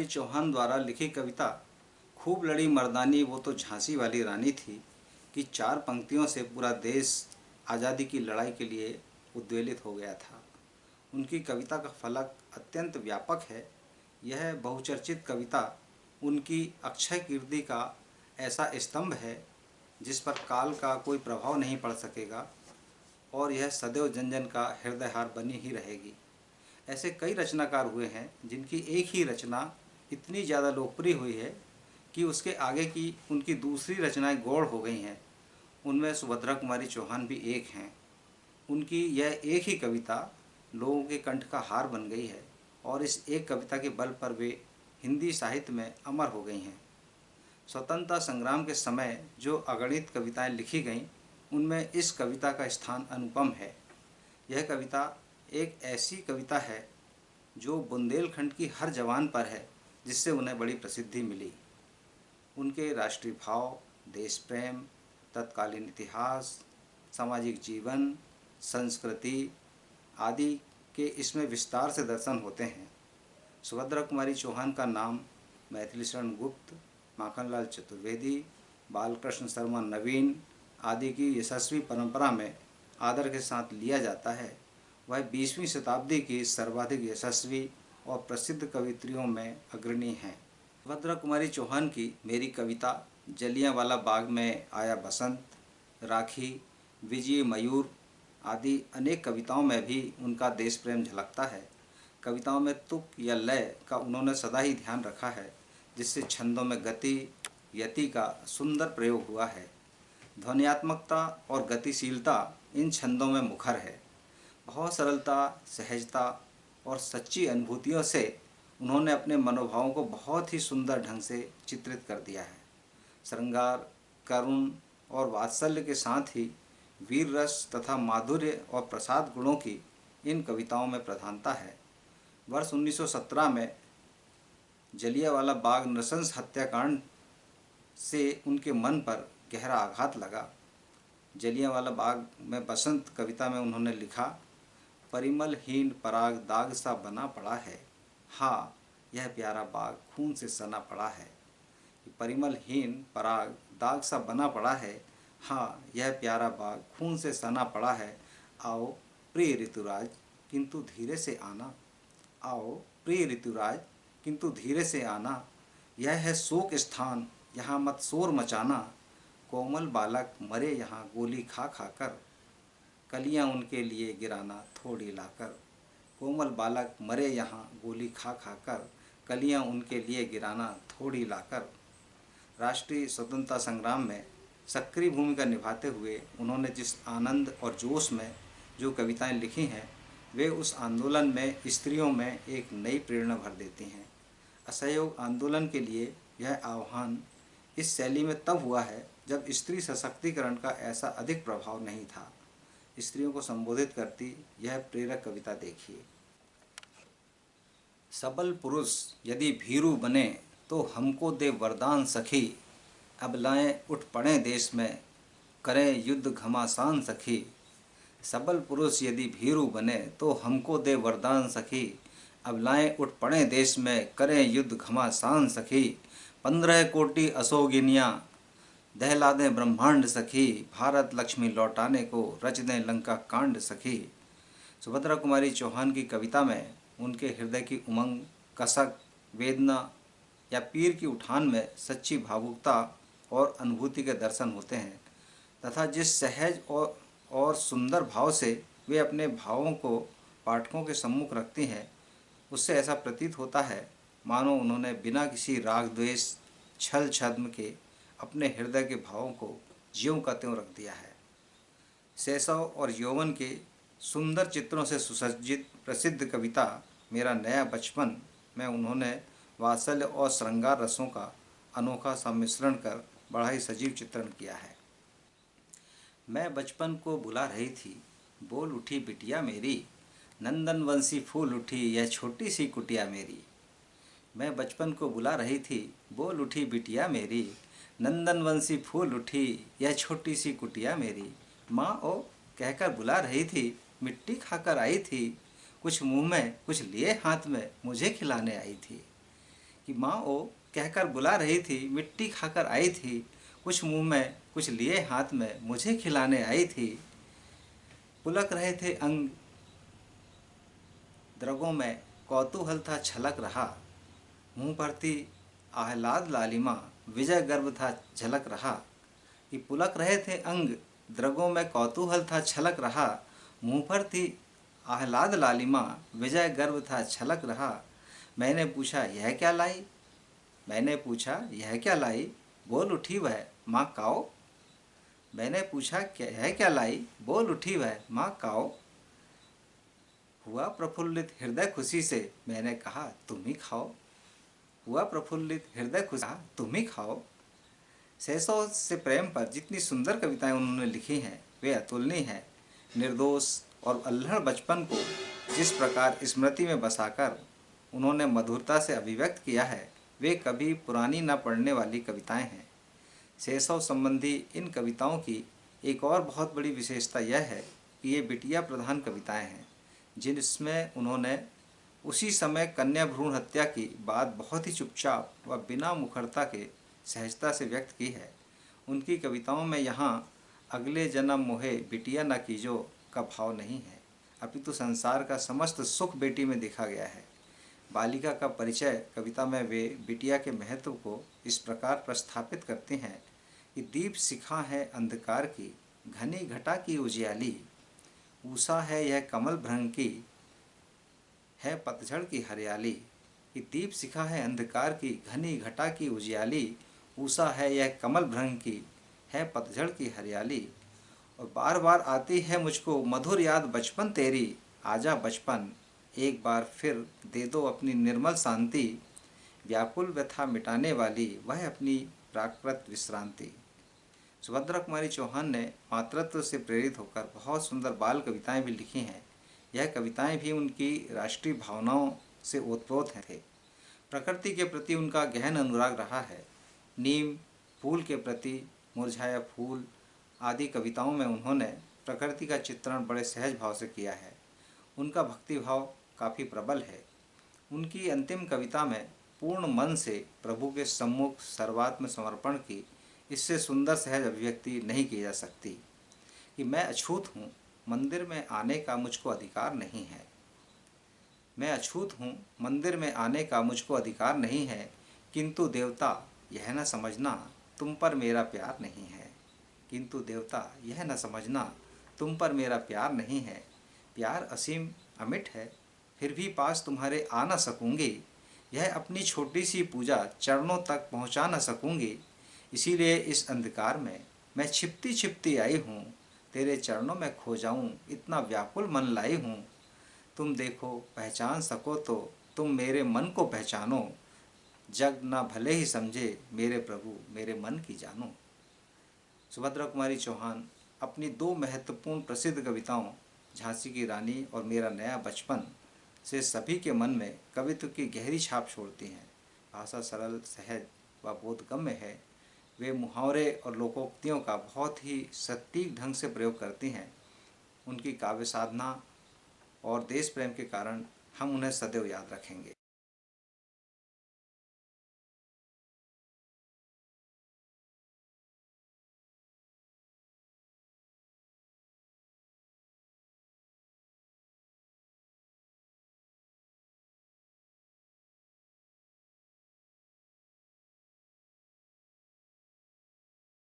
कुमारी चौहान द्वारा लिखी कविता खूब लड़ी मर्दानी वो तो झांसी वाली रानी थी कि 4 पंक्तियों से पूरा देश आज़ादी की लड़ाई के लिए उद्वेलित हो गया था। उनकी कविता का फलक अत्यंत व्यापक है। यह बहुचर्चित कविता उनकी अक्षय कीर्ति का ऐसा स्तंभ है जिस पर काल का कोई प्रभाव नहीं पड़ सकेगा और यह सदैव जन जन का हृदयहार बनी ही रहेगी। ऐसे कई रचनाकार हुए हैं जिनकी एक ही रचना इतनी ज़्यादा लोकप्रिय हुई है कि उसके आगे की उनकी दूसरी रचनाएं गौड़ हो गई हैं। उनमें सुभद्रा कुमारी चौहान भी एक हैं। उनकी यह एक ही कविता लोगों के कंठ का हार बन गई है और इस एक कविता के बल पर वे हिंदी साहित्य में अमर हो गई हैं। स्वतंत्रता संग्राम के समय जो अगणित कविताएं लिखी गईं, उनमें इस कविता का स्थान अनुपम है। यह कविता एक ऐसी कविता है जो बुंदेलखंड की हर जवान पर है, जिससे उन्हें बड़ी प्रसिद्धि मिली। उनके राष्ट्रीय भाव, देश प्रेम, तत्कालीन इतिहास, सामाजिक जीवन, संस्कृति आदि के इसमें विस्तार से दर्शन होते हैं। सुभद्रा कुमारी चौहान का नाम मैथिली शरण गुप्त, माखनलाल चतुर्वेदी, बालकृष्ण शर्मा नवीन आदि की यशस्वी परंपरा में आदर के साथ लिया जाता है। वह 20वीं शताब्दी की सर्वाधिक यशस्वी और प्रसिद्ध कवित्रियों में अग्रणी हैं। सुभद्रा कुमारी चौहान की मेरी कविता, जलियांवाला बाग में आया बसंत, राखी, विजय मयूर आदि अनेक कविताओं में भी उनका देश प्रेम झलकता है। कविताओं में तुक या लय का उन्होंने सदा ही ध्यान रखा है, जिससे छंदों में गति, यति का सुंदर प्रयोग हुआ है। ध्वन्यात्मकता और गतिशीलता इन छंदों में मुखर है। बहुत सरलता, सहजता और सच्ची अनुभूतियों से उन्होंने अपने मनोभावों को बहुत ही सुंदर ढंग से चित्रित कर दिया है। श्रृंगार, करुण और वात्सल्य के साथ ही वीर रस तथा माधुर्य और प्रसाद गुणों की इन कविताओं में प्रधानता है। वर्ष 1917 में जलियांवाला बाग नृशंस हत्याकांड से उनके मन पर गहरा आघात लगा। जलियांवाला बाग में बसंत कविता में उन्होंने लिखा, परिमलहीन पराग दाग सा बना पड़ा है, हाँ यह प्यारा बाग खून से सना पड़ा है। परिमलहीन पराग दाग सा बना पड़ा है, हाँ यह प्यारा बाग खून से सना पड़ा है। आओ प्रिय ऋतुराज किंतु धीरे से आना, आओ प्रिय ऋतुराज किंतु धीरे से आना। यह है शोक स्थान, यहाँ मत शोर मचाना। कोमल बालक मरे यहाँ गोली खा खा कर, कलियाँ उनके लिए गिराना थोड़ी लाकर। कोमल बालक मरे यहाँ गोली खा खा कर, कलियाँ उनके लिए गिराना थोड़ी लाकर। राष्ट्रीय स्वतंत्रता संग्राम में सक्रिय भूमिका निभाते हुए उन्होंने जिस आनंद और जोश में जो कविताएं लिखी हैं, वे उस आंदोलन में स्त्रियों में एक नई प्रेरणा भर देती हैं। असहयोग आंदोलन के लिए यह आह्वान इस शैली में तब हुआ है जब स्त्री सशक्तिकरण का ऐसा अधिक प्रभाव नहीं था। स्त्रियों को संबोधित करती यह प्रेरक कविता देखिए। सबल पुरुष यदि भीरू बने तो हमको दे वरदान सखी, अबलाएं उठ पड़े देश में करें युद्ध घमासान सखी। सबल पुरुष यदि भीरू बने तो हमको दे वरदान सखी, अबलाएं उठ पड़े देश में करें युद्ध घमासान सखी। 15 कोटि असोगिनियाँ दहला दें ब्रह्मांड सखी, भारत लक्ष्मी लौटाने को रच दें लंका कांड सखी। सुभद्रा कुमारी चौहान की कविता में उनके हृदय की उमंग, कसक, वेदना या पीर की उठान में सच्ची भावुकता और अनुभूति के दर्शन होते हैं तथा जिस सहज और सुंदर भाव से वे अपने भावों को पाठकों के सम्मुख रखती हैं, उससे ऐसा प्रतीत होता है मानो उन्होंने बिना किसी राग द्वेष, छल छद्म के अपने हृदय के भावों को ज्यों का त्यों रख दिया है। शैशव और यौवन के सुंदर चित्रों से सुसज्जित प्रसिद्ध कविता मेरा नया बचपन में उन्होंने वात्सल्य और श्रृंगार रसों का अनोखा सम्मिश्रण कर बड़ा ही सजीव चित्रण किया है। मैं बचपन को बुला रही थी, बोल उठी बिटिया मेरी, नंदन वंशी फूल उठी यह छोटी सी कुटिया मेरी। मैं बचपन को बुला रही थी, बोल उठी बिटिया मेरी, नंदन वंशी फूल उठी यह छोटी सी कुटिया मेरी। माँ ओ कहकर बुला रही थी, मिट्टी खाकर आई थी, कुछ मुंह में कुछ लिए हाथ में मुझे खिलाने आई थी। कि माँ ओ कहकर बुला रही थी, मिट्टी खाकर आई थी, कुछ मुंह में कुछ लिए हाथ में मुझे खिलाने आई थी। पुलक रहे थे अंग द्रगों में कौतूहल था छलक रहा, मुँह पर थी आह्लाद लालिमा विजय गर्व था झलक रहा। कि पुलक रहे थे अंग द्रगों में कौतूहल था छलक रहा, मुँह पर थी आह्लाद लालिमा विजय गर्व था छलक रहा। मैंने पूछा यह क्या लाई, मैंने पूछा यह क्या लाई, बोल उठी वह माँ काओ। मैंने पूछा यह क्या लाई, बोल उठी वह माँ काओ। हुआ प्रफुल्लित हृदय खुशी से, मैंने कहा तुम ही खाओ। हुआ प्रफुल्लित हृदय खुशी, तुम ही खाओ। शैशव से प्रेम पर जितनी सुंदर कविताएं उन्होंने लिखी हैं वे अतुलनीय हैं। निर्दोष और अल्हड़ बचपन को जिस प्रकार स्मृति में बसाकर उन्होंने मधुरता से अभिव्यक्त किया है वे कभी पुरानी न पड़ने वाली कविताएं हैं। शैशव संबंधी इन कविताओं की एक और बहुत बड़ी विशेषता यह है कि ये बिटिया प्रधान कविताएं हैं, जिसमें उन्होंने उसी समय कन्या भ्रूण हत्या की बात बहुत ही चुपचाप व बिना मुखरता के सहजता से व्यक्त की है। उनकी कविताओं में यहाँ अगले जन्म मोहे बिटिया न कीजो का भाव नहीं है, अपितु संसार का समस्त सुख बेटी में देखा गया है। बालिका का परिचय कविता में वे बिटिया के महत्व को इस प्रकार प्रस्थापित करते हैं कि दीप शिखा है अंधकार की, घनी घटा की उजियाली, उषा है यह कमल भ्रंग की, है पतझड़ की हरियाली। कि दीप शिखा है अंधकार की, घनी घटा की उजियाली, उषा है यह कमल भ्रंग की, है पतझड़ की हरियाली। और बार बार आती है मुझको मधुर याद बचपन तेरी, आजा बचपन एक बार फिर दे दो अपनी निर्मल शांति, व्याकुल व्यथा मिटाने वाली वह अपनी प्राकृत विश्रांति। सुभद्रा कुमारी चौहान ने मातृत्व से प्रेरित होकर बहुत सुंदर बाल कविताएं भी लिखी हैं। यह कविताएं भी उनकी राष्ट्रीय भावनाओं से ओतप्रोत थे। प्रकृति के प्रति उनका गहन अनुराग रहा है। नीम फूल के प्रति, मुरझाया फूल आदि कविताओं में उन्होंने प्रकृति का चित्रण बड़े सहज भाव से किया है। उनका भक्ति भाव काफ़ी प्रबल है। उनकी अंतिम कविता में पूर्ण मन से प्रभु के सम्मुख सर्वात्म समर्पण की इससे सुंदर सहज अभिव्यक्ति नहीं की जा सकती। कि मैं अछूत हूँ, मंदिर में आने का मुझको अधिकार नहीं है। मैं अछूत हूँ, मंदिर में आने का मुझको अधिकार नहीं है, किंतु देवता यह न समझना तुम पर मेरा प्यार नहीं है। किंतु देवता यह न समझना तुम पर मेरा प्यार नहीं है। प्यार असीम अमिट है, फिर भी पास तुम्हारे आ न सकूँगी। यह अपनी छोटी सी पूजा चरणों तक पहुँचा न सकूँगी। इसीलिए इस अंधकार में मैं छिपती छिपती आई हूँ, तेरे चरणों में खो जाऊँ इतना व्याकुल मन लाई हूँ। तुम देखो पहचान सको तो तुम मेरे मन को पहचानो, जग ना भले ही समझे मेरे प्रभु मेरे मन की जानो। सुभद्रा कुमारी चौहान अपनी दो महत्वपूर्ण प्रसिद्ध कविताओं झांसी की रानी और मेरा नया बचपन से सभी के मन में कवित्व की गहरी छाप छोड़ती हैं। भाषा सरल, सहज व बोधगम्य है। वे मुहावरे और लोकोक्तियों का बहुत ही सटीक ढंग से प्रयोग करती हैं। उनकी काव्य साधना और देश प्रेम के कारण हम उन्हें सदैव याद रखेंगे।